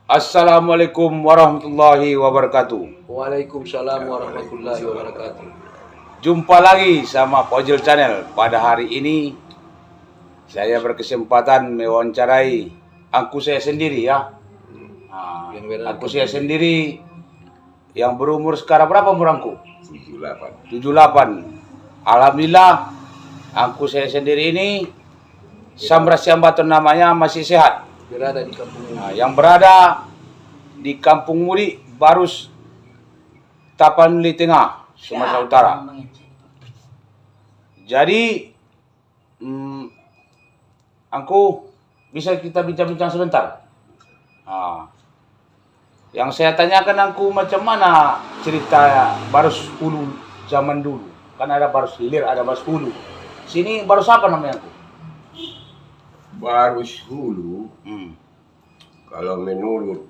Assalamualaikum warahmatullahi wabarakatuh. Waalaikumsalam warahmatullahi wabarakatuh. Jumpa lagi sama Pojel Channel. Pada hari ini saya berkesempatan mewawancarai angku saya sendiri ya. Angku saya sendiri yang berumur sekarang berapa umur angku? 78. Alhamdulillah angku saya sendiri ini Samras Siambaton namanya masih sehat. Berada di kampung Muri. Yang berada di Kampung Muri, Barus, Tapanuli Tengah, Sumatera Utara. Jadi, angku bisa kita bincang-bincang sebentar. Yang saya tanyakan angku macam mana cerita Barus Hulu zaman dulu. Kan ada Barus Hilir, ada Barus Hulu. Sini Barus apa namanya angku? Barus Hulu, kalau menurut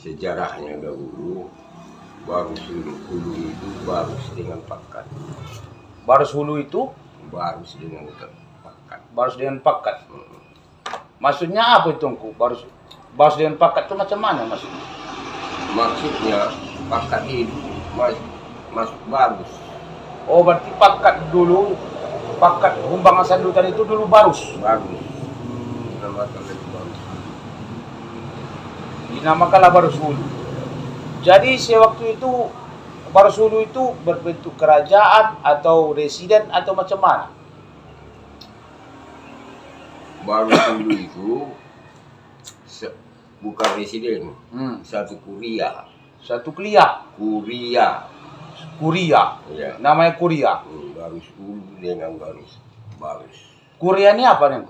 sejarahnya dahulu, Barus Hulu itu barus dengan pakat. Barus Hulu itu? Barus dengan pakat. Barus dengan pakat. Maksudnya apa itu angku? Barus dengan pakat itu macam mana maksudnya? Maksudnya pakat itu masuk barus. Oh, berarti pakat dulu, pakat Humbang Sandutan itu dulu barus. Barus. Dinamakan itu barus. Dinamakanlah Barus Hulu. Jadi sewaktu itu Barus Hulu itu berbentuk kerajaan atau residen atau macam mana? Barus Hulu itu bukan residen, satu kuria. Satu kuliah. Kuria. Ya. Namanya Kuria. Barus Hulu dengan barus. Kuria ini apa nih?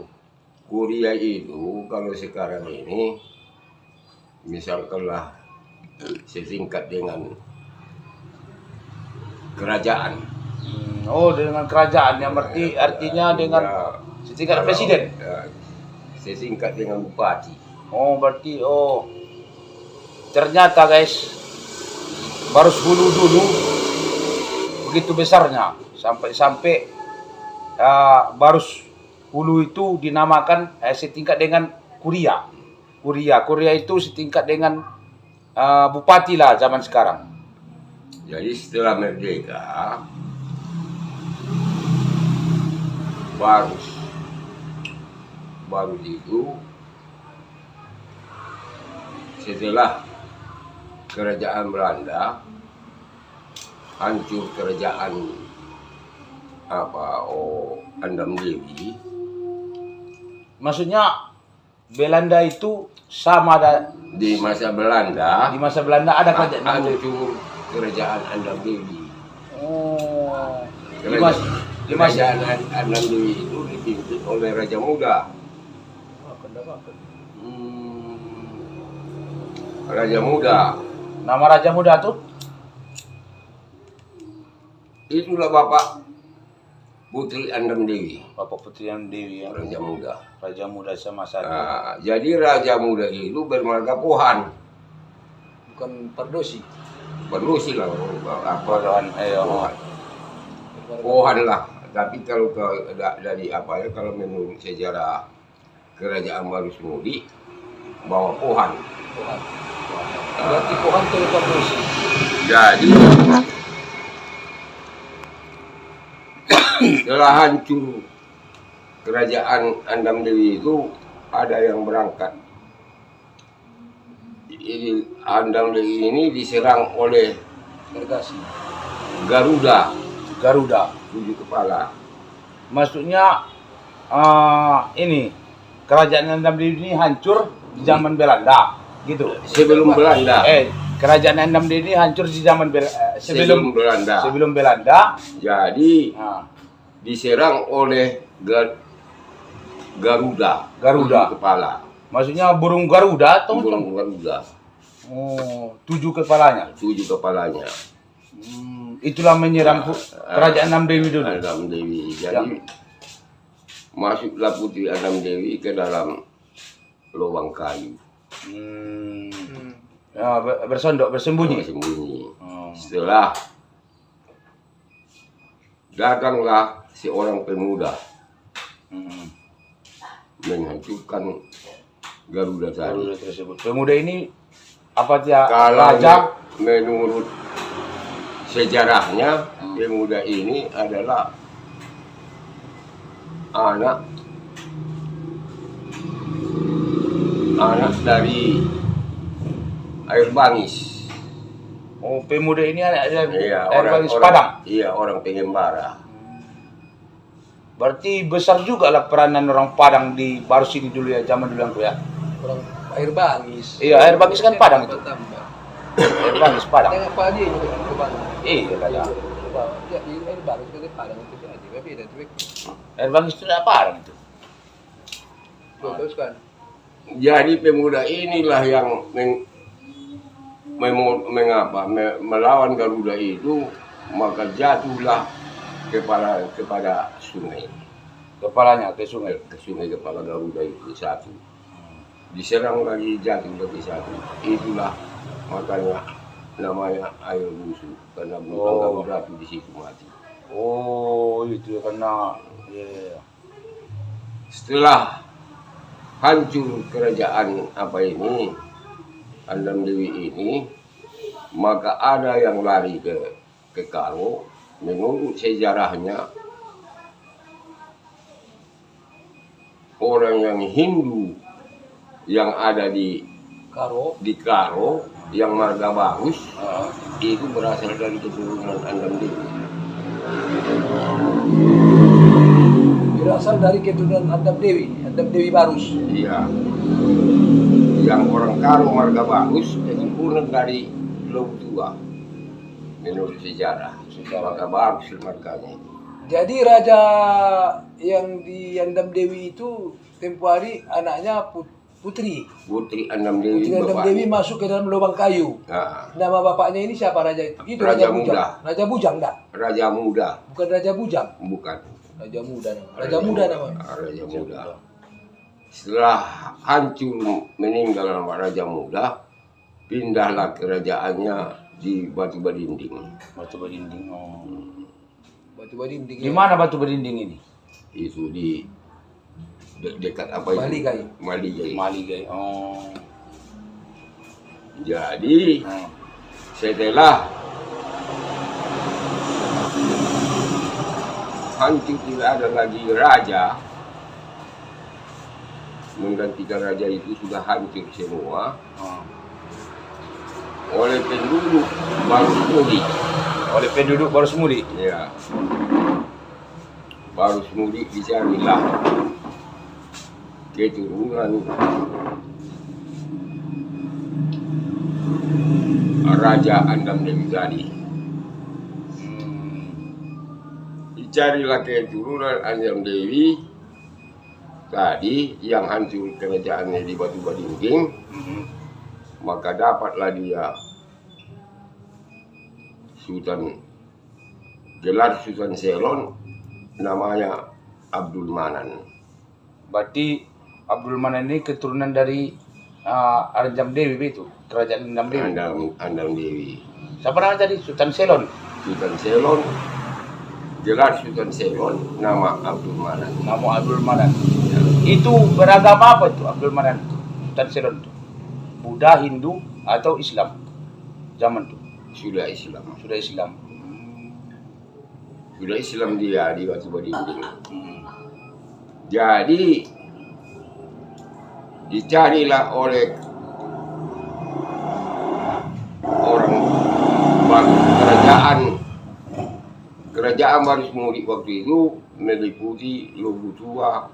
Kuria itu kalau sekarang ini misalkanlah setingkat dengan kerajaan. Oh, dengan kerajaan yang artinya dengan setingkat presiden. Setingkat dengan bupati. Oh, berarti ternyata guys, Barus Hulu dulu begitu besarnya sampai Barus Hulu itu dinamakan setingkat dengan Kuria itu setingkat dengan bupati lah zaman sekarang. Jadi setelah merdeka Barus itu setelah kerajaan Belanda hancur kerajaan Andam Dewi. Maksudnya Belanda itu sama ada Di masa Belanda ada kerajaan hancur kerajaan Andam Dewi. Oh. Kerajaan Andam Dewi itu dipimpin oleh Raja Muda. Raja Muda. Nama Raja Muda tuh? Itulah Bapak Putri Andam Dewi. Bapak Putri Andam Dewi ya. Raja Muda. Raja Muda sama satu. Jadi Raja Muda itu bermarga Pohan. Bukan Pardosi. Pardosi lah. Pohan. Pohan lah. Tapi kalau dari kalau menurut sejarah kerajaan Barus Mudi bawa Pohan. Berarti Pohan itu Pardosi. Jadi setelah hancur kerajaan Andam Dewi itu ada yang berangkat. Jadi Andam Dewi ini diserang oleh Garuda 7 kepala. Maksudnya ini kerajaan Andam Dewi ini hancur di zaman Belanda, gitu. Sebelum Belanda. Kerajaan Andam Dewi ini hancur di zaman sebelum Belanda. Jadi diserang oleh Garuda 7 kepala. Maksudnya burung Garuda atau burung Garuda. Oh, 7 kepalanya. 7 kepalanya. Itulah menyerang kerajaan Andam Dewi dulu. Andam Dewi. Jadi masuklah Putri Andam Dewi ke dalam lubang kayu. Bersembunyi. Setelah datanglah seorang pemuda menghancurkan Garuda tadi. Garuda tersebut. Pemuda ini apa dia Kalau raja? menurut sejarahnya, pemuda ini adalah anak dari Air Bangis. Oh, pemuda ini ada Iya, Air Bangis Padang. Iya, orang Pengembara. Berarti besar juga lah peranan orang Padang di Barus ini dulu ya, zaman dulu yang ya. Orang Air Bangis. Iya, Air Bangis kan Padang itu. Tambah. Air Bangis Padang. Yang apa aja itu ke Padang. Iya kata. Ya, di Air Bangis ke Padang itu aja. Tapi beda tuh. Air Bangis itu tidak Padang itu. Terus kan. Jadi pemuda inilah yang melawan Garuda itu, maka jatuhlah kepada sungai. Kepalanya ke sungai. Ke sungai kepala Garuda itu satu. Diserang lagi jatuh lagi satu. Itulah makanya namanya air busuk, karena bukan Garuda itu di situ mati. Oh, itu karena ya. Setelah hancur kerajaan Andam Dewi ini, maka ada yang lari ke Karo. Menurut sejarahnya, orang yang Hindu yang ada di Karo yang marga bagus itu berasal dari keturunan Andam Dewi. Berasal dari keturunan Andam Dewi Barus. Iya. Yang orang Karo marga bagus keturunan dari Lobu Tua. Menurut sejarah marga bagus marganya. Jadi raja yang di Andam Dewi itu tempo hari anaknya Putri Andam Dewi. Putri Andam Dewi masuk ke dalam lubang kayu. Nah, Nama bapaknya ini siapa raja itu? Itu Raja Raja Bujang. Muda. Raja Bujang enggak? Raja Muda. Bukan Raja Bujang. Bukan. Raja Muda namanya. Raja Muda namanya. Raja Muda. Setelah hancur meninggal nama Raja Muda, pindahlah kerajaannya di Batu Badinding. Batu Badinding. Oh. Batu Badinding. Di mana Batu Badinding ini? Itu di dekat apa itu? Maligai. Maligai. Oh. Jadi setelah hancur tidak ada lagi raja, menggantikan raja itu sudah hancur semua oleh penduduk baru semudi. Ya. Baru semudi dicarilah keturunan Raja Andam Dewi tadi. Dicarilah keturunan Andam Dewi tadi yang hancur kerajaannya di Batu Badinding. Maka dapatlah dia gelar Sultan Selon, namanya Abdul Manan. Berarti Abdul Manan ini keturunan dari Andam Dewi itu, kerajaan Andam Dewi. Andam Dewi. Siapa namanya tadi? Sultan Selon. Sultan Selon, gelar Sultan Selon, nama Abdul Manan. Nama Abdul Manan. Itu beragama apa itu Abdul Manan itu? Sultan Selon itu? Buddha, Hindu, atau Islam? Zaman itu? Sudah Islam. Sudah Islam. Sudah Islam dia di Batu Badinding. Jadi dicarilah oleh orang kerajaan Baru Semudi waktu itu meliputi Lobu Tua,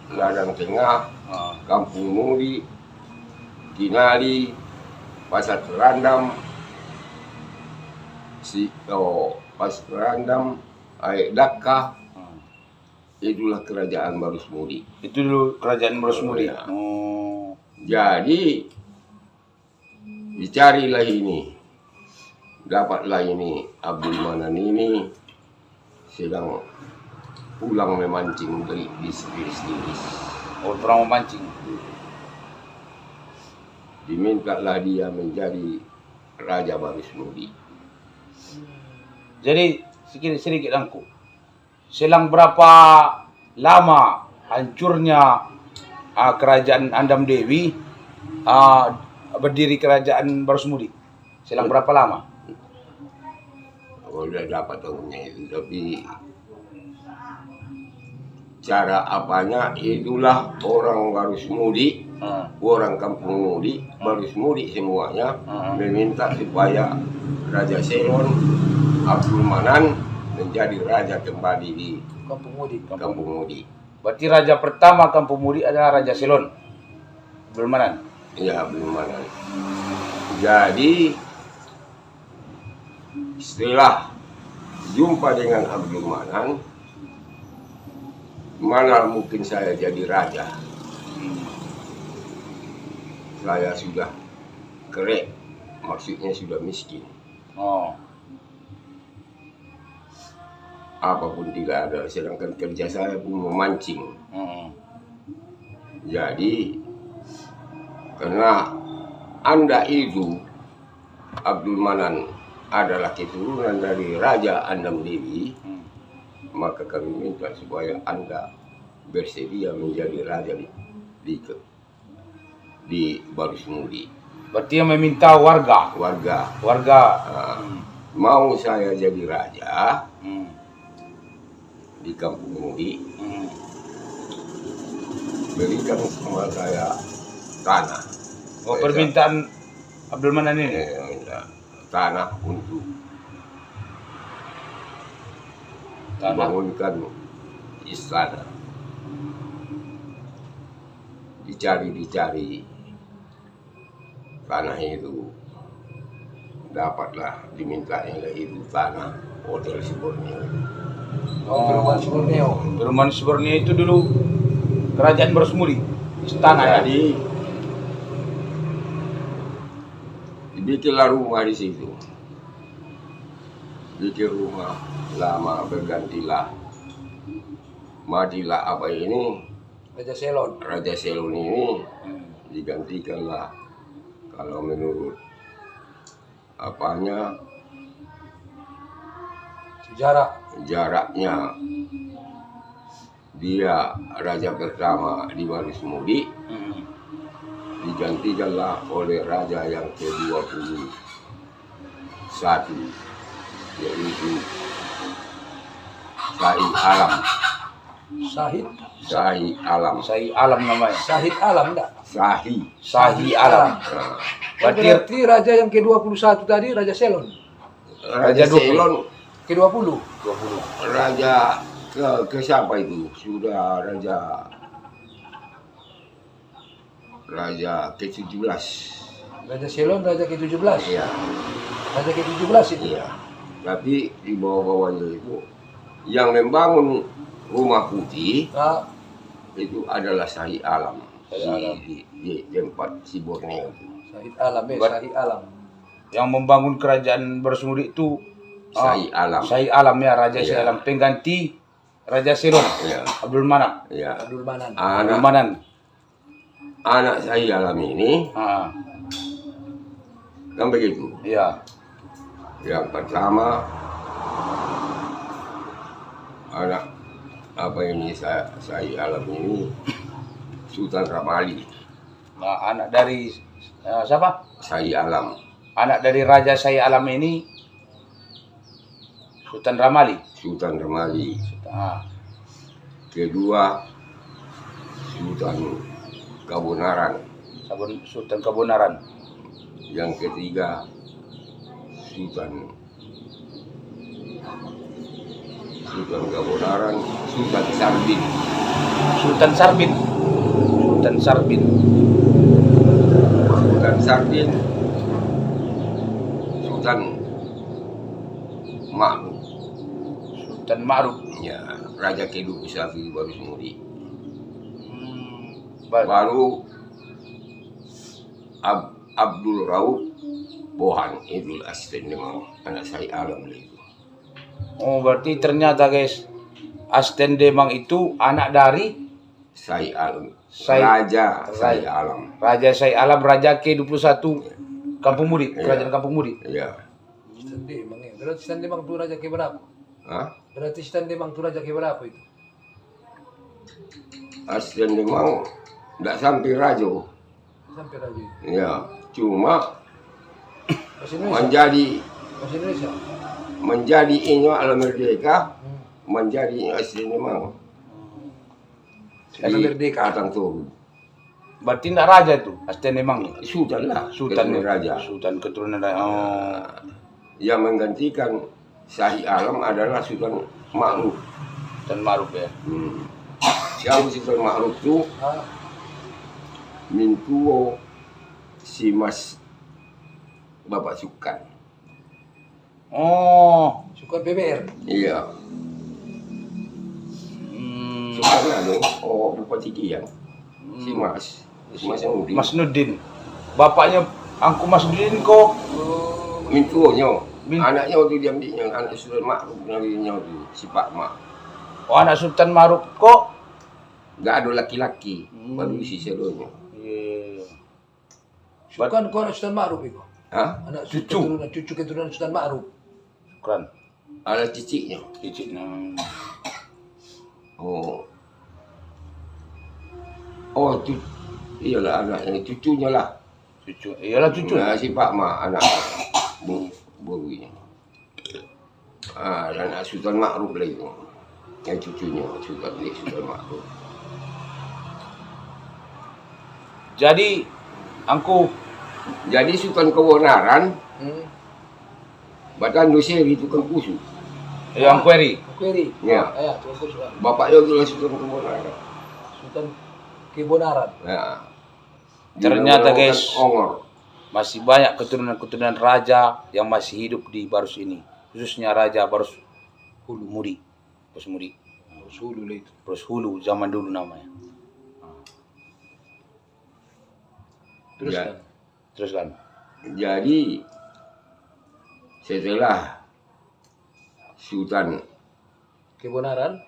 Ladang Tengah, Kampung Muri, Kinali, Pasar Terandam, Pasar Terandam, Air Daka. Itulah kerajaan Baru Semudi. Itu dulu kerajaan Baru Semudi. Ya. Jadi dicarilah ini, dapatlah ini Abdul Manan ini sedang pulang memancing dari diris-diris. Oh, orang memancing. Dimintalah dia menjadi Raja Baru Semudi. Jadi sedikit angku. Selang berapa lama hancurnya kerajaan Andam Dewi, berdiri kerajaan Barusmudi? Selang berapa lama? Udah dapat tahunnya itu, tapi cara apanya itulah orang Barusmudi, orang Kampung Mudi, Barusmudi semuanya meminta supaya Raja Selon Abdul Manan menjadi raja kembali di Kampung Mudi. Kampung Mudi. Berarti raja pertama Kampung Mudi adalah Raja Selon Abdul Manan. Ya, Abdul Manan. Jadi setelah jumpa dengan Abdul Manan, mana mungkin saya jadi raja? Saya sudah kerek, maksudnya sudah miskin. Oh. Apapun tidak ada, sedangkan kerja saya pun memancing. Jadi karena Anda itu Abdul Manan adalah keturunan dari Raja Andam Dewi, maka kami minta supaya Anda bersedia menjadi raja di Barusmudi. Berarti yang meminta warga. Mau saya jadi raja di Kampung Mudi, berikan sama saya tanah. Oh, permintaan Abdul Manan ini? Tanah untuk membangunkan istana. Dicari tanah itu, dapatlah dimintanya itu tanah Hotel Si Borneo. Perumahan Si Borneo. Perumahan Si Borneo itu dulu kerajaan Barusmudi, istana ya. Jadi dibikinlah rumah di situ. Bikin rumah lama, bergantilah. Matilah apa ini, Raja Selon. Raja Selon ini digantikanlah, kalau menurut apanya, jaraknya dia raja pertama di Barusmudi, digantikanlah oleh raja yang ke-21, yaitu Sahih Alam. Sahih Alam. Sahih Alam namanya. Sahid Alam enggak? Sahih Alam. Nah, Berarti raja yang ke-21 tadi Raja Selon. Raja Selon Ke-20. raja ke siapa itu? Sudah raja ke-17. Raja Selon raja ke-17. Iya. Raja ke-17 itu. Iya. Tapi di bawah-bawahnya itu yang membangun Rumah Putih itu adalah Sahih Alam. Di tempat Si Borneo itu. Sahid Alam Sahid Alam. Yang membangun kerajaan Barusmudi itu Sahih Alam. Sahih Alam ya, Raja Iya. Sahih Alam, pengganti Raja Selon Iya. Abdul Manan. Iya. Abdul Manan. Abdul Manan. Anak Sahih Alam ini kan begitu. Iya. Yang pertama anak apa ini Sahih Alam ini Sultan Ramali. Nah, anak dari siapa? Sahih Alam. Anak dari Raja Sahih Alam ini Sultan Ramali. Sultan Ramali. Ah. Kedua Sultan Kabonaran. Sultan Kabonaran. Yang ketiga Sultan Kabonaran, Sultan Sarbin. Sultan Sarbin. Sultan Sarbin. Sultan Sarbin. Sultan Ma'ruf. Sultan Ma'ruf. Ya, Raja ke-21 di Barusmudi. Baik. Baru Abdul Rauf Bohan, itu asisten memang anak Sahih Alam itu. Oh, berarti ternyata guys, Asisten Demang itu anak dari Sahih Alam. Sahih- Raja Sahih Alam. Raja Sahih Alam, Raja ke-21 Kampung Mudi, Iya. Kerajaan Kampung Mudi. Ya. Sistan Demang ya. Berarti Sistan Demang itu raja ke berapa? Hah? Berarti Sistan Demang itu raja ke berapa itu? Aslian memang tidak sampai rajo. Sampai lagi. Ya, cuma Bahasa Indonesia. menjadi ini alam merdeka, Hmm. menjadi asli memang. Alam merdeka. Atang Toru. Berarti tidak raja tuh, Asten memang. Sultan lah, Sultan keturunan raja. Sultan keturunan raja. Oh. Yang menggantikan Shahi Alam adalah Sultan Ma'ruf. Dan Maruf ya. Siapa Sultan Ma'ruf itu? Ah, Mintuo si Mas Bapak Sukan. Oh. suka BBR. Iya, Hmm. Sukan anu, oh Bupati Kian. Si Mas yang Udin. Mas Nudin. Bapaknya Angku Mas Nudin kok. Oh, Mintuonya, Min- anaknya waktu diambilnya, anak Sultan Ma'ruf namanya itu si Pak Mak. Oh, anak Sultan Maruf kok. Gak ada laki-laki, Hmm. baru isi sedonya. Iya. suka kau anak Sultan Ma'ruf itu. Hah? Anak Cucu. cucu keturunan Sultan Ma'ruf. Keren. Ada ciciknya. Cicit Oh. Oh, itu iyalah anaknya, cucunya lah. cucu. Iyalah cucu. Nah, si Pak Mak anak burunya. Dan Sultan Ma'ruf lah itu. Yang cucunya Sultan Ma'ruf. Jadi Angku Jadi Sultan Kebenaran, Hmm. Batan Nusiri itu kan kusu. yang query. Query. Ya. Ya, tuan Sultan. Bapaknya adalah Sultan Kebenaran. Sultan Kebonaran. Nah, Ternyata, dinamakan guys. Ongor. Masih banyak keturunan-keturunan raja yang masih hidup di Barus ini. Khususnya Raja Barus Hulu Muri. Barus Muri. Sulu lah itu. Barus Hulu zaman dulu namanya. Terus Ya. kan. Teruskan. Jadi setelah Kebonaran.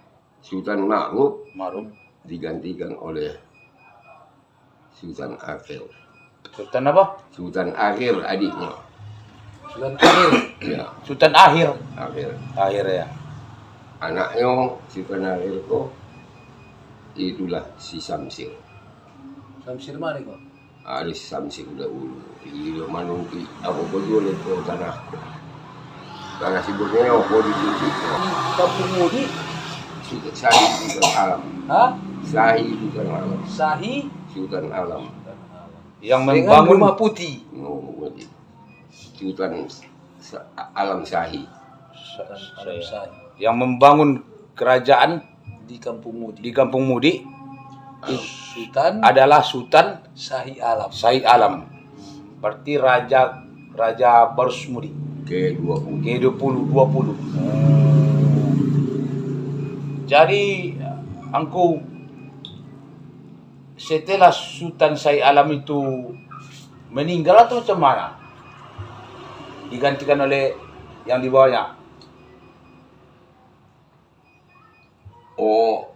Sultan Ma'ruf Maruf. digantikan oleh Sultan Akhir. Sultan apa? Sultan Akhir adiknya. Sultan Akhir. Ya, Sultan Akhir. Akhir. Akhir ya. Anaknya Sultan Akhir kok itulah si Samsir. Samsir mana kau? Ada si Samsir dahulu. Dia manungki apa betul itu tanah. Tanah si Borneo kok di situ. Di Kampung Mudi. Sultan Shahi Sultan Alam. Hah? Shahi Sultan Alam. Sahi. Sultan Alam. Yang Dengan membangun rumah putih. No, Sultan Alam Shahi. Alam Sahi. yang membangun kerajaan Di Kampung Mudi. di Kampung Mudi Sultan adalah Sultan Sahi Alam. Said Alam. Berarti Raja Barus Mudi. Ke-20. G20. Jadi Angku setelah Sultan Said Alam itu meninggal atau macam mana? Digantikan oleh yang di bawahnya. Oh,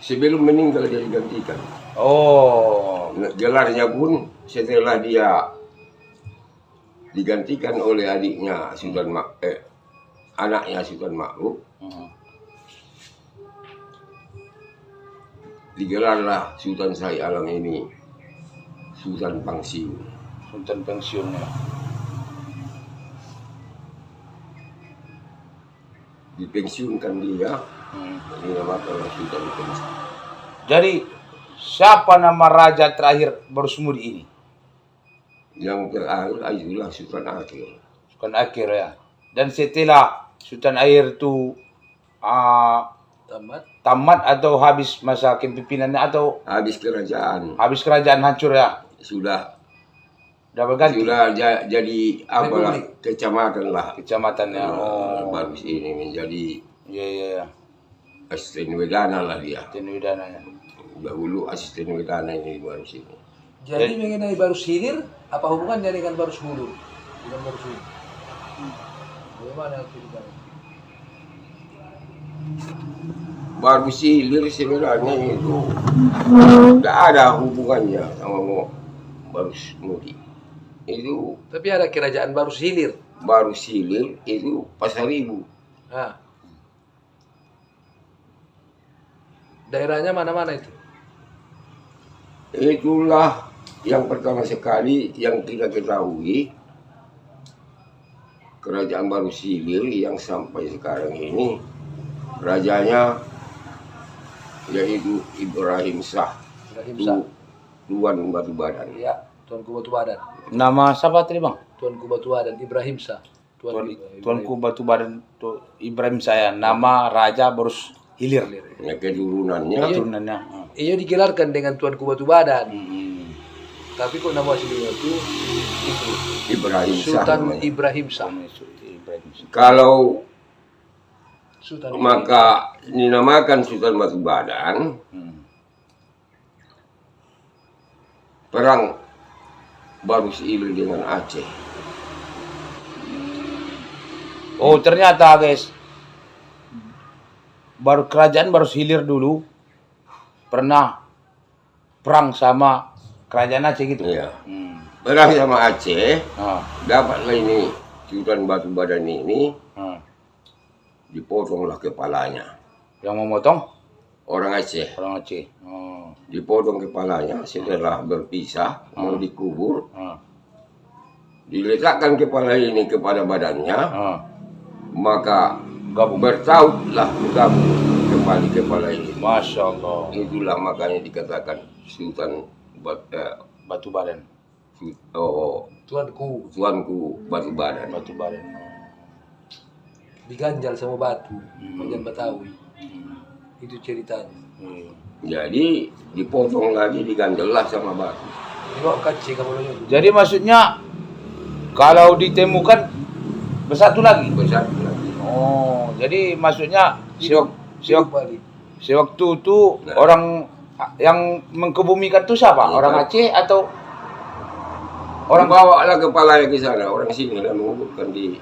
sebelum meninggal dia digantikan. Oh, Gelarnya pun setelah dia digantikan oleh adiknya anaknya Sultan Ma'ruf, digelarlah Sultan Shahi Alam ini Sultan Pangsiu. Sultan pensiunnya. Dipensiunkan dia, dinamakan Sultan Pensiun. Jadi siapa nama raja terakhir Barus Mudi ini? Yang terakhir adalah Sultan Akhir. Sultan Akhir ya. Dan setelah Sultan Akhir itu Tamat. tamat atau habis masa kepemimpinannya atau Habis kerajaan, habis kerajaan hancur ya? sudah Berganti jadi apalah Republik. kecamatan lah. kecamatannya. Oh, Bagus ini menjadi iya. asisten wedana lah dia. Widananya. Dahulu asisten wedana ini baru sini. Jadi mengenai Barus Hilir, apa hubungannya dengan Barus Hulu? Dengan Barus Hulu. Bagaimana ceritanya? Baru Hilir sebenarnya itu tidak ada hubungannya sama Barus Mudi. Itu Tapi ada kerajaan Barus Hilir. Baru Hilir itu Pasar Ibu. Nah, Daerahnya mana-mana itu? Itulah yang pertama sekali yang kita ketahui, Kerajaan Baru Silir yang sampai sekarang ini rajanya yaitu Ibrahim Shah, Ibrahim Shah. Tuan Batu Badan. Iya, Tuanku Batu Badan. Nama siapa tadi bang? Tuanku Batu Badan, Ibrahim Shah. Tuanku Batu Badan Ibrahim saya. Nama Raja Barus Hilir. Ya, keturunannya. Keturunannya. Ia digelarkan dengan Tuanku Batu Badan. Hmm. Tapi kok nama aslinya itu Ibrahim Shah. Sultan namanya. Ibrahim Shah. Kalau Sultan maka dinamakan Sultan Batu Badan, perang Baru Silir dengan Aceh. Oh ternyata guys, kerajaan Barus Hilir dulu pernah perang sama kerajaan Aceh gitu. Iya. Perang sama Aceh, Ah, dapatlah ini Sultan Batu Badan ini, ah. dipotonglah kepalanya. Yang memotong Orang Aceh, orang Aceh. Oh. dipotong kepalanya setelah berpisah, mau dikubur, Ah, diletakkan kepala ini kepada badannya, ah. maka Gabung. bertautlah bergabung kembali kepala ini. Masya Allah. Itulah makanya dikatakan Sultan Batu Badan. Tuanku Tuanku Batu Badan. Batu Badan. diganjal sama batu, bagian Betawi. Itu ceritanya. Jadi dipotong lagi, diganjel lah sama batu. Dibawa kaci kamu lagi. Jadi maksudnya kalau ditemukan bersatu lagi. Bersatu lagi. Oh, jadi maksudnya Hidup balik. sewaktu itu orang yang mengkebumikan itu siapa? Iya. Orang Aceh atau Orang bawa lah kepalanya ke sana, orang sini lah menguburkan di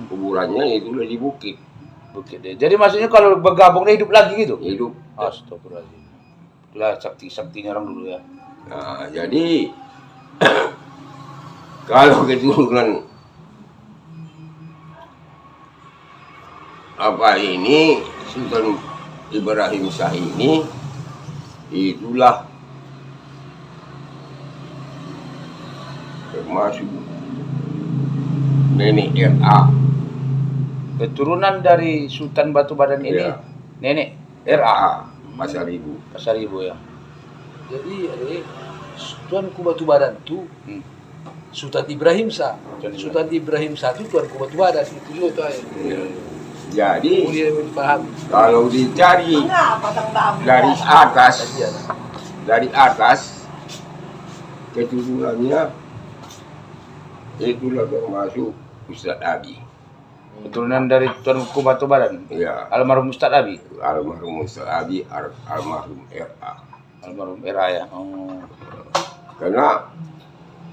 kuburannya, itulah di bukit. Bukit. Jadi maksudnya kalau bergabung dia hidup lagi gitu? Hidup. Astagfirullahaladzim. Itulah sakti-saktinya orang dulu ya. Nah, jadi kalau keturunan apa ini Sultan Ibrahim Shah ini, itulah termasuk nenek RA. Keturunan dari Sultan Batu Badan ini Iya. nenek RA Pasar Ibu. Pasar Ibu ya. Jadi Tuanku Batu Badan itu Sultan Ibrahim Shah. Sultan Ibrahim Shah itu Tuanku Batu Badan. Itu juga tuh ya. Ya. Jadi Kemudian dipahami. kalau dicari dari atas keturunannya itulah termasuk Ustadz Abi. Keturunan dari Tuanku Batu Badan. Ya, Almarhum Ustadz Abi. almarhum Ustadz Abi, almarhum RA. Almarhum RA ya. Oh. Karena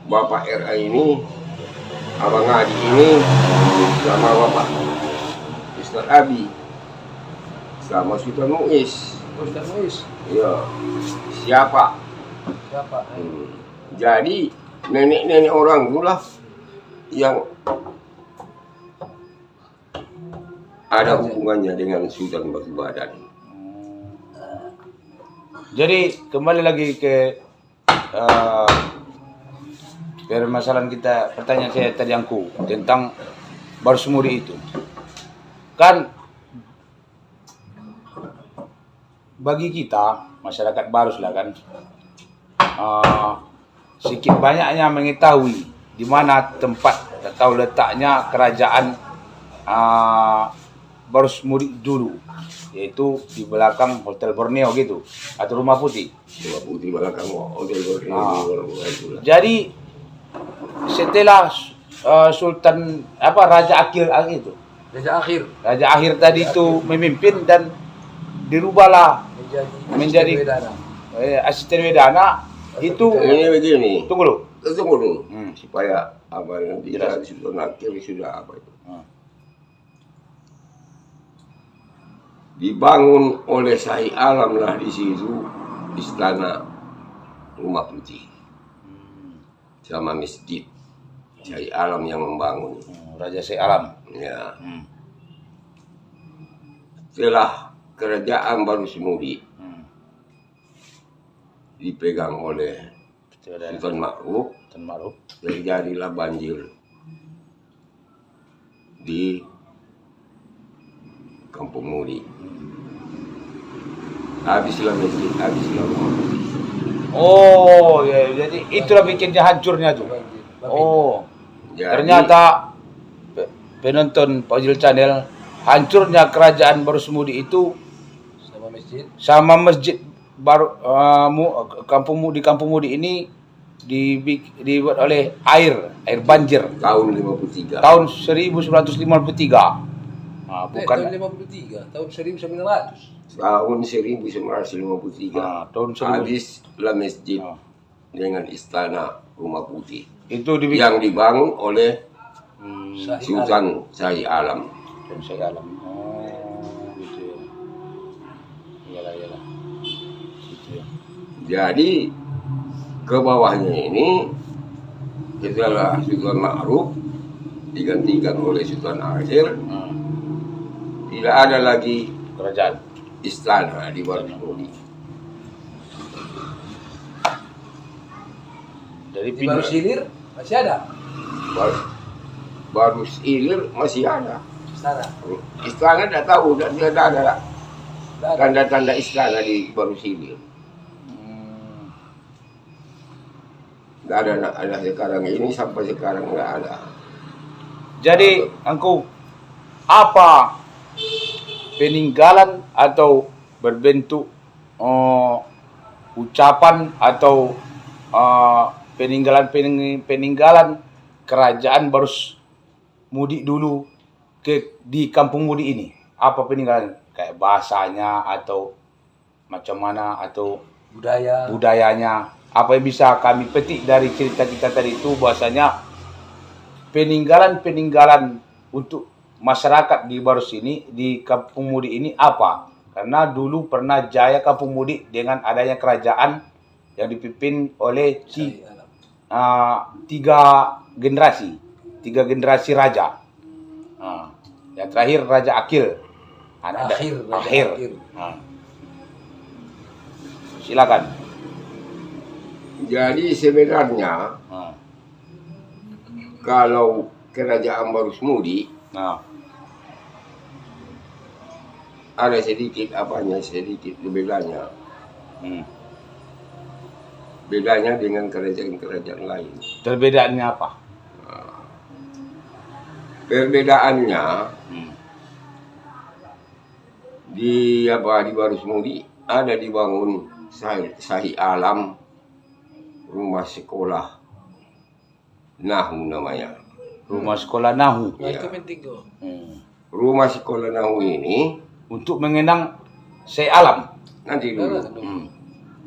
Bapak RA ini, Abang Adi ini sama Bapak Ustadz Abi, sama Sultan Muiz. Ustaz Muiz. Ya, siapa? Siapa? Jadi nenek-nenek orang itulah yang ada hubungannya dengan Sultan Batu Badan. Jadi kembali lagi ke permasalahan kita, pertanyaan saya tadi angku tentang Barus Muri itu. Kan bagi kita masyarakat Barus lah kan, sedikit banyaknya mengetahui di mana tempat atau letaknya kerajaan Barus Muri dulu, yaitu di belakang Hotel Borneo gitu atau Rumah Putih. Rumah Putih belakang Hotel Borneo. Itulah. Jadi setelah Sultan Raja Akil itu, Raja Akhir tadi itu memimpin dan dirubahlah menjadi asisten Wedana itu. Ini begini. Tunggu dulu. Tunggu dulu. Supaya apa yang tidak Sultan Akhir sudah apa itu. Dibangun oleh Syahid Alam lah di situ istana Rumah Putih sama masjid. Syahid Alam yang membangun. Raja Syahid Alam. Ya. Setelah kerajaan Baru Semudi dipegang oleh Sultan Ma'ruf, terjadilah banjir di Kampung Mudi. Habislah masjid, habislah rumah putih. Oh, ya, jadi itulah bikinnya hancurnya tuh. Oh, Jadi, ternyata penonton Fajil Channel, hancurnya kerajaan Baru Semudi itu sama masjid baru di Kampung Mudi ini dibuat oleh air banjir tahun 53. tahun 1953. Nah, bukan tahun 53, tahun 1900. Tahun 1953. tahun 1000. Habislah masjid dengan istana Rumah Putih Itu dibikin yang dibangun oleh Shahi Sultan Shahi Alam. Sultan Shahi Alam. Oh, gitu ya. Iyalah. Gitu ya. Jadi ke bawahnya ini setelah Sultan Ma'ruf digantikan oleh Sultan Akhir, tidak ada lagi Kerajaan. istana di Baru Semudi. Dari Di Baru Silir masih ada Baru Silir masih ada. istana. Istana tidak tahu, tidak ada Nggak ada. tanda-tanda istana di Baru Silir. Nggak ada sekarang ini, sampai sekarang nggak ada. Jadi, Angku, apa peninggalan atau berbentuk ucapan atau peninggalan kerajaan Baru Mudi dulu di Kampung Mudi ini? Apa peninggalan? Kayak bahasanya atau macam mana atau budayanya? Apa yang bisa kami petik dari cerita kita tadi itu, bahwasanya peninggalan untuk masyarakat di Baru sini, di Kampung Mudi ini apa? Karena dulu pernah jaya Kampung Mudi dengan adanya kerajaan yang dipimpin oleh tiga generasi raja. Yang terakhir Raja Akil. Akhir. Silakan. Jadi sebenarnya kalau kerajaan Baru Semudi ada sedikit bedanya. Bedanya dengan kerajaan-kerajaan lain. Perbedaannya apa? Perbedaannya di Baru Semudi ada dibangun Shahi Alam, rumah sekolah Nahu namanya. Rumah sekolah Nahu. Ya. Rumah sekolah Nahu ini Untuk mengenang Shahi Alam. nanti dulu.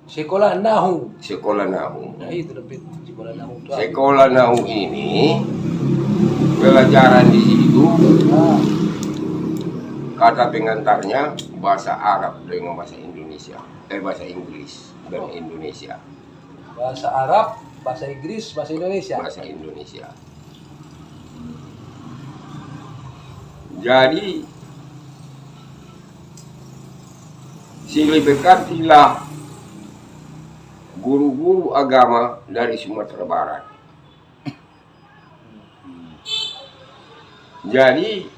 Sekolah Nahu. Sekolah Nahu. Nah, itu lebih sekolah Nahu. Sekolah Nahu ini pelajaran di situ kata pengantarnya bahasa Arab dengan bahasa Indonesia, bahasa Inggris dan Indonesia. Bahasa Arab, bahasa Inggris, bahasa Indonesia. Bahasa Indonesia. Jadi silih bergantilah guru-guru agama dari Sumatera Barat. Jadi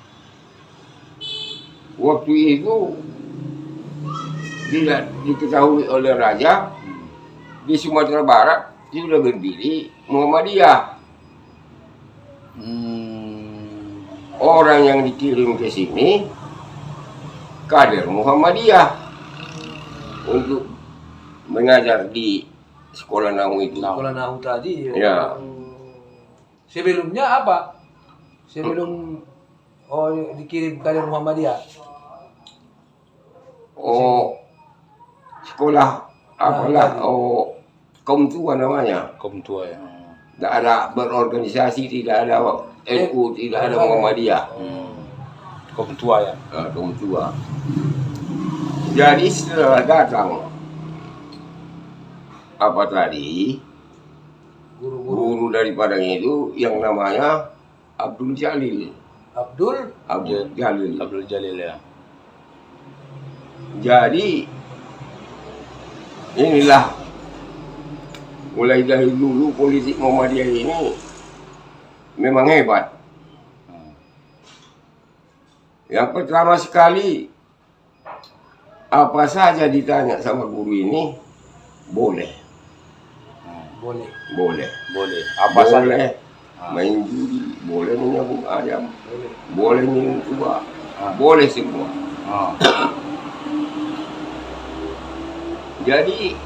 waktu itu tidak diketahui oleh raja, di Sumatera Barat sudah berdiri Muhammadiyah. Orang yang dikirim ke sini kader Muhammadiyah untuk mengajar di sekolah Nahu itu. Sekolah Nahu tadi. Ya. Sebelumnya apa? Sebelum dikirim kader Muhammadiyah. Sekolah apalah? Kaum tua namanya. Kaum tua ya. Tidak ada berorganisasi, tidak ada NU, tidak ada Muhammadiyah. Kaum tua ya. Kaum tua. Jadi setelah datang apa tadi guru daripada itu yang namanya Abdul Jalil. Abdul Jalil. Abdul Jalil ya. Jadi inilah mulai dari dulu politik Muhammadiyah ini memang hebat. Yang pertama sekali, apa saja ditanya sama guru ini boleh. Boleh. Boleh. Boleh. Apa Boleh saja? main judi, boleh menyambung ayam, Boleh. boleh minum tua, boleh semua. Ah. Jadi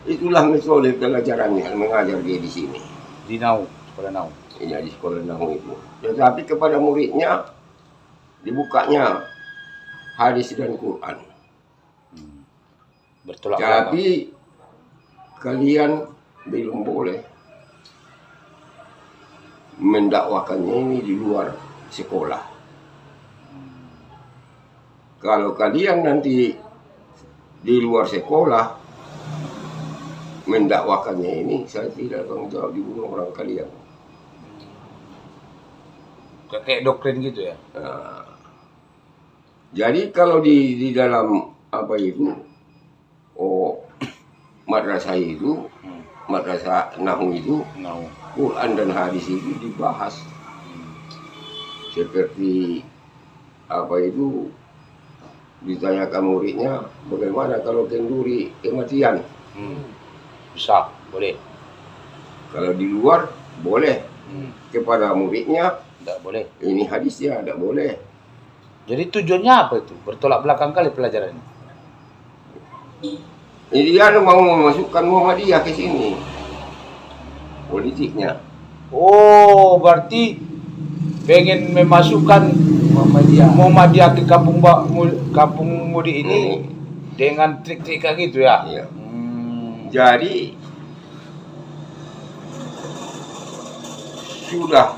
itulah metode pelajarannya mengajar dia di sini. Di Nau, sekolah Nau. Iya, di sekolah Nahu itu. Tetapi kepada muridnya dibukanya hadis dan Quran. Bertolak belakang. Tapi kalian belum boleh mendakwakannya ini di luar sekolah. Kalau kalian nanti di luar sekolah mendakwakannya ini, saya tidak tanggung jawab dibunuh orang kalian. Kayak doktrin gitu ya? Nah, jadi kalau di dalam apa itu, madrasah itu, madrasah Nahu itu, Nau. Quran dan hadis itu dibahas. Seperti apa itu, ditanyakan muridnya, bagaimana kalau kenduri kematian? Bisa, boleh. Kalau di luar, boleh. Kepada muridnya, Tidak boleh. ini hadisnya, tidak boleh. Jadi tujuannya apa itu? Bertolak belakang kali pelajaran ini. Ini dia mau memasukkan Muhammadiyah ke sini. Politiknya. Oh, berarti pengen memasukkan Muhammadiyah ke kampung Mudi ini dengan trik-trik kayak gitu ya? Iya. Jadi sudah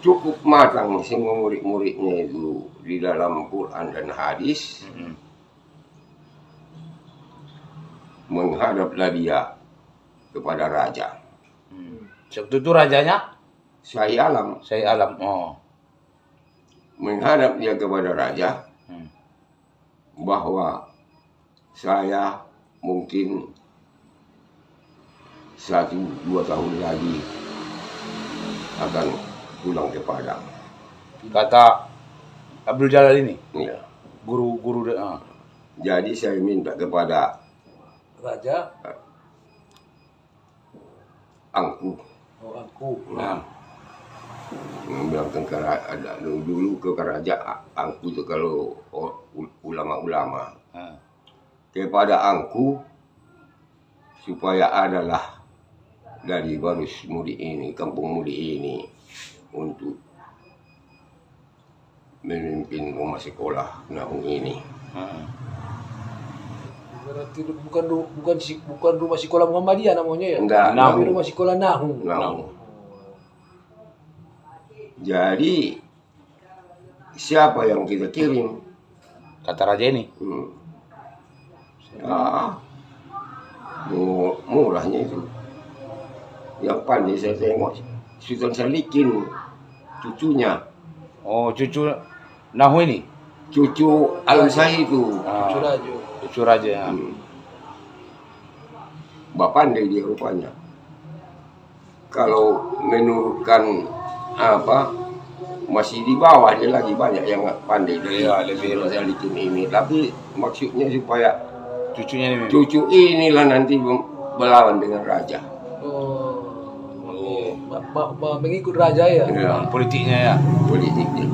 cukup matang semua murid-muridnya itu di dalam Quran dan hadis. Menghadaplah dia kepada raja. Sebetulnya itu rajanya? Saya alam. Saya alam. Oh. Menghadap dia kepada raja bahwa saya mungkin 1-2 tahun lagi akan pulang ke Padang. Kata Abdul Jalal ini, Ya. guru. Jadi saya minta kepada Raja. Angku. Oh, aku. Nah, Membilangkan dulu ke kerajaan Angku itu kalau ulama-ulama kepada Angku supaya adalah dari Barus Mudi ini, kampung Mudi ini untuk memimpin rumah sekolah Nahu ini. Berarti bukan rumah sekolah Muhammadiyah namanya ya? Enggak, Tapi Nahu. rumah sekolah Nahu. Nahu. Jadi siapa yang kita kirim? kata raja ini. Murahnya itu. Yang pandai saya tengok Sultan Salikin, cucunya. Oh, cucu Nahu ini? Cucu Al-Sahih itu. Cucu Raja. Cucu raja. Pandai dia rupanya. Kalau menurutkan apa, masih di bawah dia lagi banyak yang pandai dari lebih Sultan Salikin ini. Tapi maksudnya supaya cucunya ini. cucu inilah nanti melawan dengan raja. Mengikut raja ya? Ya, Politiknya ya. politiknya.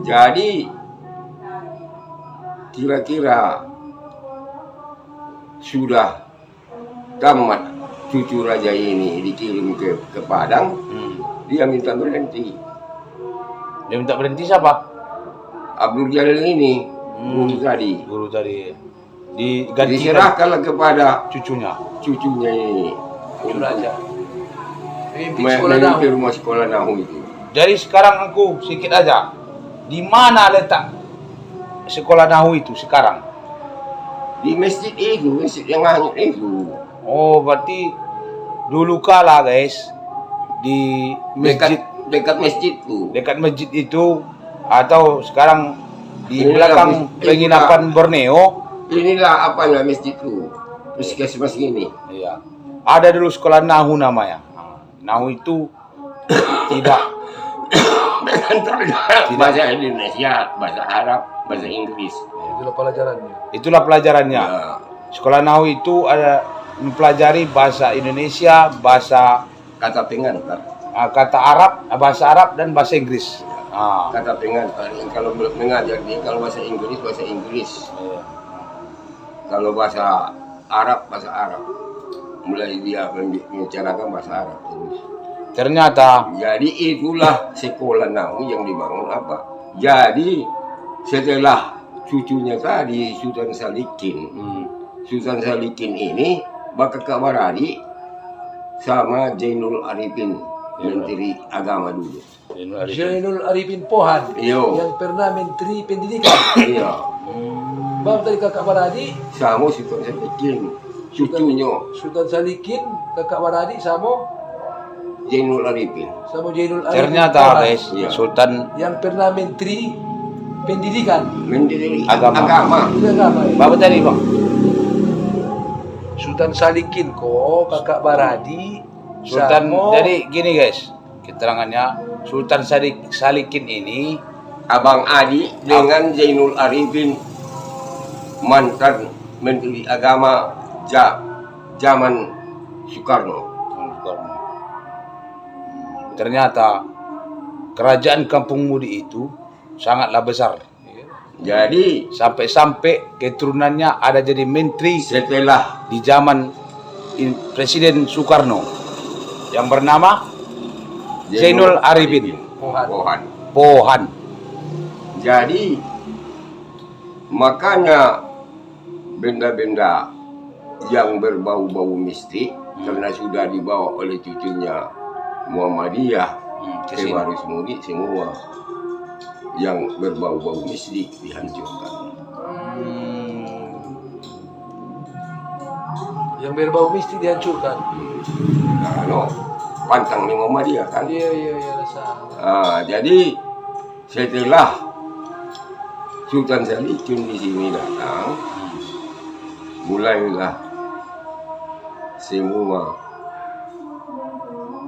Jadi kira-kira sudah tamat cucu raja ini dikirim ke Padang, dia minta berhenti. Dia minta berhenti siapa? Abdul Jalil ini, Guru tadi. Digantikan diserahkanlah kepada cucunya. cucunya ini. Cucu raja. Memimpin rumah sekolah Nahu itu. Jadi sekarang aku sedikit aja. Di mana letak sekolah Nahu itu sekarang? Di masjid itu, masjid yang hanyut itu. Oh, berarti dulu kala guys di masjid Dekat masjid itu. dekat masjid itu atau sekarang di Inilah belakang masjid. penginapan Borneo. Inilah apanya masjid itu. Puskesmas ini. Iya. Ada dulu sekolah Nahu namanya. Nahu itu tidak Bahasa Indonesia, bahasa Arab, bahasa Inggris. Itulah pelajarannya. itulah pelajarannya. Ya, Sekolah Nahu itu ada mempelajari bahasa Indonesia, bahasa kata pengantar. kata Arab, bahasa Arab dan bahasa Inggris. Ah. Kata pengantar. Kalau mengajar dia, kalau bahasa Inggris, bahasa Inggris. Iya. Kalau bahasa Arab, bahasa Arab. Mulai dia membicarakan bahasa Arab terus. Ternyata Jadi itulah sekolah Nahu yang dibangun apa? Jadi setelah cucunya tadi Sultan Salikin, Sultan Salikin ini bakal kabaradi sama Zainul Arifin, Menteri Agama dulu. Zainul Arifin Pohan Iyo. yang pernah Menteri Pendidikan. Iya, Bang tadi Kakak Baradi, sama Sultan Salikin, cucunya Sultan Salikin, Kakak Baradi sama Zainul Arifin. Zainul Arifin ternyata Pohan, guys, Iya. Sultan yang pernah Menteri Pendidikan. Menteri Agama. Agama. Itu agama ya? Bapak tadi bang, Sultan Salikin kok Kakak Baradi. Sultan sama- jadi gini guys, keterangannya Sultan Salikin ini Abang Adi dengan Zainul Arifin, mantan Menteri Agama zaman Soekarno. ternyata kerajaan Kampung Mudi itu sangatlah besar. Jadi Sampai-sampai keturunannya ada jadi menteri setelah di zaman Presiden Soekarno yang bernama Zainul Arifin Pohan. Pohan. Jadi makanya benda-benda yang berbau-bau mistik karena sudah dibawa oleh cucunya Muhammadiyah ke ke sini. Waris Mudi, semua yang berbau-bau mistik dihancurkan. Yang berbau mistik dihancurkan. Karena pantang Muhammadiyah kan. Iya rasa. Jadi setelah Sultan Salikin di sini datang, mulailah semua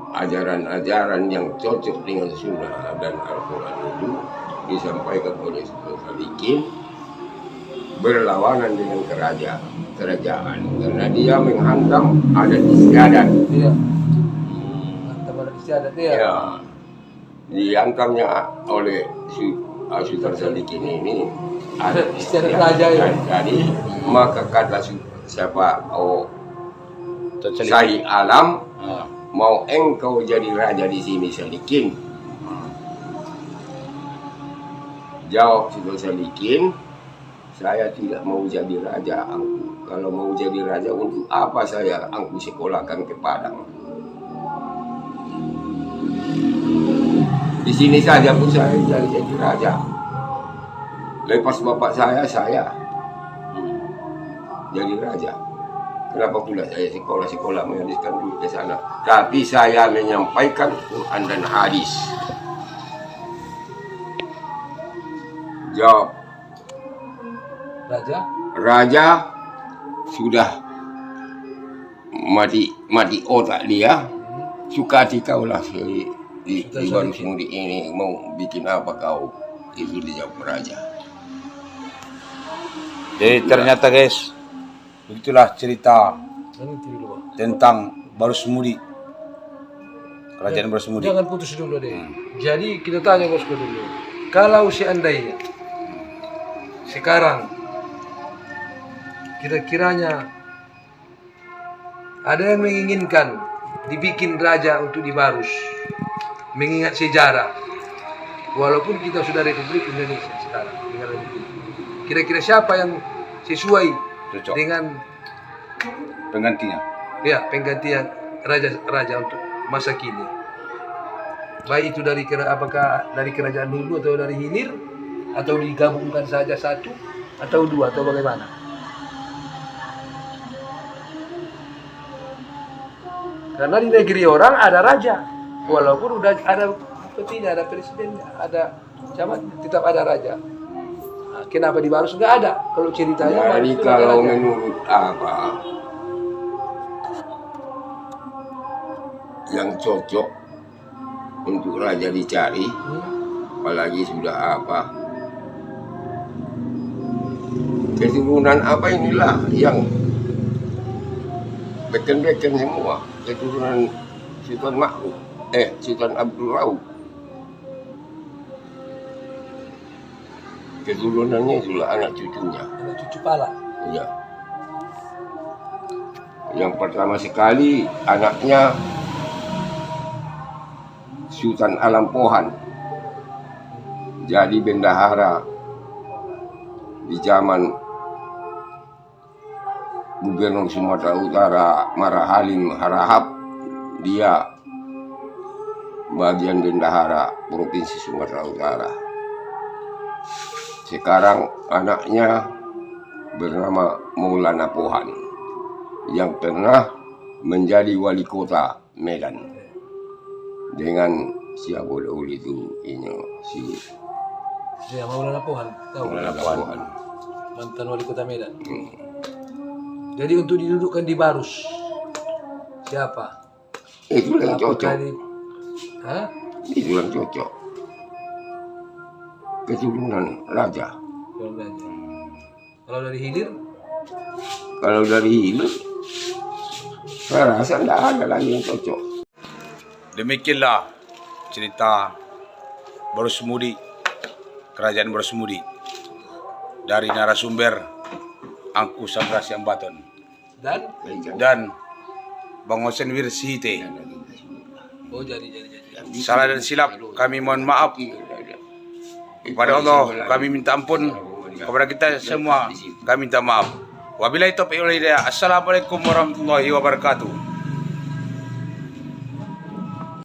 ajaran-ajaran yang cocok dengan Sunnah dan Al-Quran itu disampaikan oleh Sultan Salikin berlawanan dengan kerajaan karena dia menghantam adat istiadat. Iya. Mantap ada istiadat ya. Ya, dihantamnya oleh Sultan Salikin ini adat Istiadat raja ya. Jadi maka kata siapa Salikin. Syahid Alam, Ah. mau engkau jadi raja di sini Salikin? Jawab Sultan Salikin, saya tidak mau jadi raja angku. Kalau mau jadi raja, untuk apa saya angku sekolahkan ke Padang? Di sini saja pun saya jadi raja. Lepas bapak saya jadi raja. Kenapa pula saya sekolah-sekolah menghabiskan duit ke sana? Tapi saya menyampaikan Quran dan hadis. Jawab, Raja sudah mati otak dia. Sukati kau lah di baru semudi ini mau bikin apa kau? Itu dijawab raja. Jadi ternyata guys, begitulah cerita tentang Barusmudi, kerajaan Barusmudi. Jangan putus dulu deh. Jadi kita tanya bosku dulu, kalau seandainya sekarang kira-kiranya ada yang menginginkan dibikin raja untuk di Barus, mengingat sejarah, walaupun kita sudah Republik Indonesia sekarang, kira-kira siapa yang sesuai Cocok. dengan Penggantinya. ya penggantian raja untuk masa kini, baik itu dari apakah dari kerajaan dulu atau dari hilir, atau digabungkan saja satu atau dua, atau bagaimana? Karena di negeri orang ada raja, walaupun udah ada bupatinya, ada presidennya, ada Cuma tetap ada raja. Nah, kenapa di Barus nggak ada? Kalau ceritanya Jadi Barus itu nggak ada kalau raja. menurut apa yang cocok untuk raja dicari, apalagi sudah apa keturunan apa inilah yang beken-beken semua, keturunan Sultan Ma'ruf, Sultan Abdul Rauf. Keturunannya itulah anak cucunya. Ada cucu pala. Iya. Yang pertama sekali anaknya Sultan Alam Pohan, jadi bendahara di zaman Gubernur Sumatera Utara Mara Halim Harahap. Dia bagian bendahara Provinsi Sumatera Utara. Sekarang anaknya bernama Maulana Pohan yang pernah menjadi wali kota Medan dengan siapa dahulu itu ini si Ya, Maulana Pohan. Tahu. Maulana Pohan. Mantan wali kota Medan. Jadi untuk didudukkan di Barus, siapa? Itu yang cocok. Hah? Itu yang cocok. Keturunan raja. Kalau raja. Kalau dari hilir, Kalau dari hilir, saya rasa tidak ada lagi yang cocok. Demikianlah cerita Borosmudi, Kerajaan Borosmudi, dari narasumber Angku Sabra Siambaton dan Bang Hosen Wirsihite. oh jadi. Salah dan silap kami mohon maaf. Kepada Allah kami minta ampun, kepada kita semua kami minta maaf. Wabillahi taufiq wal hidayah. Assalamualaikum warahmatullahi wabarakatuh.